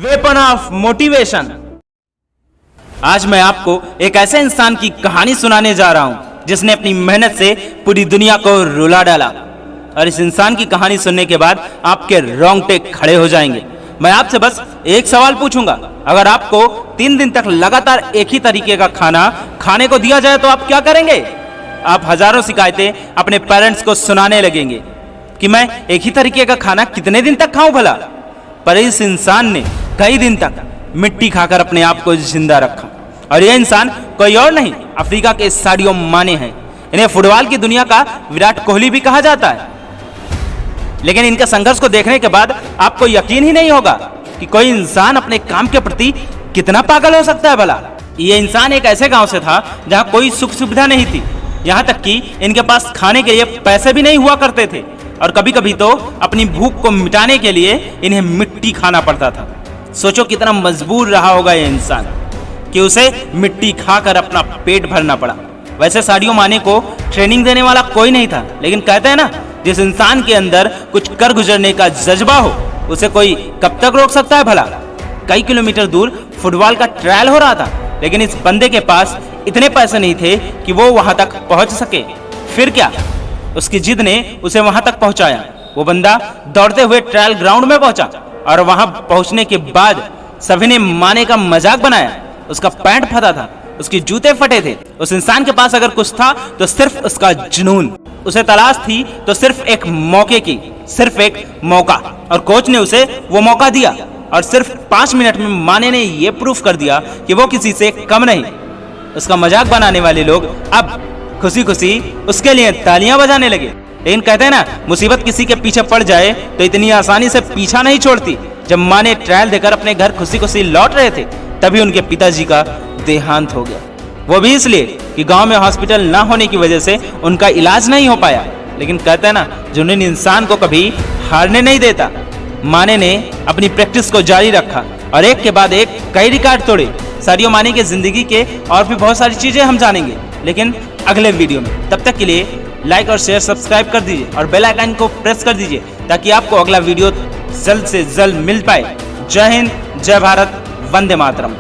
Weapon of motivation. आज मैं आपको एक ऐसे इंसान की कहानी सुनाने जा रहा हूं जिसने अपनी मेहनत से पूरी दुनिया को रुला डाला। और इस इंसान की कहानी सुनने के बाद आपके रोंगटे खड़े हो जाएंगे। मैं आपसे बस एक सवाल पूछूंगा, अगर आपको 3 दिन तक लगातार एक ही तरीके का खाना खाने को दिया जाए तो आप क्या करेंगे? आप हजारों शिकायतें अपने पेरेंट्स को सुनाने लगेंगे कि मैं एक ही तरीके का खाना कितने दिन तक खाऊं भला। पर इस इंसान ने कई दिन तक मिट्टी खाकर अपने आप को जिंदा रखा। और यह इंसान कोई और नहीं, अफ्रीका के साडियो माने हैं। इन्हें फुटबॉल की दुनिया का विराट कोहली भी कहा जाता है। लेकिन इनके संघर्ष को देखने के बाद आपको यकीन ही नहीं होगा कि कोई इंसान अपने काम के प्रति कितना पागल हो सकता है भला। यह इंसान एक ऐसे गांव से था जहां कोई सुख सुविधा नहीं थी, यहां तक कि इनके पास खाने के लिए पैसे भी नहीं हुआ करते थे। और कभी कभी तो अपनी भूख को मिटाने के लिए इन्हें मिट्टी खाना पड़ता था। सोचो कितना मजबूर रहा होगा यह इंसान कि उसे मिट्टी खाकर अपना पेट भरना पड़ा। वैसे साडियो माने को ट्रेनिंग देने वाला कोई नहीं था, लेकिन कहते हैं ना, जिस इंसान के अंदर कुछ कर गुजरने का जज्बा हो उसे कोई कब तक रोक सकता है भला। कई किलोमीटर दूर फुटबॉल का ट्रायल हो रहा था, लेकिन इस बंदे के पास इतने पैसे नहीं थे कि वो वहां तक पहुंच सके। फिर क्या, उसकी जिद ने उसे वहां तक पहुंचाया। वो बंदा दौड़ते हुए ट्रायल ग्राउंड में पहुंचा और वहां पहुंचने के बाद सभी ने माने का मजाक बनाया। उसका पैंट फटा था, उसके जूते फटे थे। उस इंसान के पास अगर कुछ था तो सिर्फ उसका जुनून। उसे तलाश थी तो सिर्फ एक मौके की, सिर्फ एक मौका। और कोच ने उसे वो मौका दिया और सिर्फ 5 मिनट में माने ने ये प्रूफ कर दिया कि वो किसी से कम नहीं। उसका मजाक बनाने वाले लोग अब खुशी खुशी उसके लिए तालियां बजाने लगे। लेकिन कहते हैं ना, मुसीबत किसी के पीछे पड़ जाए तो इतनी आसानी से पीछा नहीं छोड़ती। जब माने ट्रायल देकर अपने घर खुशी खुशी लौट रहे थे, तभी उनके पिताजी का देहांत हो गया। वो भी इसलिए कि गांव में हॉस्पिटल ना होने की वजह से उनका इलाज नहीं हो पाया। लेकिन कहते हैं ना, जुनून इंसान को कभी हारने नहीं देता। माने ने अपनी प्रैक्टिस को जारी रखा और एक के बाद एक कई रिकॉर्ड तोड़े। साडियो माने की जिंदगी के और भी बहुत सारी चीजें हम जानेंगे, लेकिन अगले वीडियो में। तब तक के लिए लाइक और शेयर सब्सक्राइब कर दीजिए और बेल आइकन को प्रेस कर दीजिए ताकि आपको अगला वीडियो जल्द से जल्द मिल पाए। जय हिंद, जय भारत, वंदे मातरम।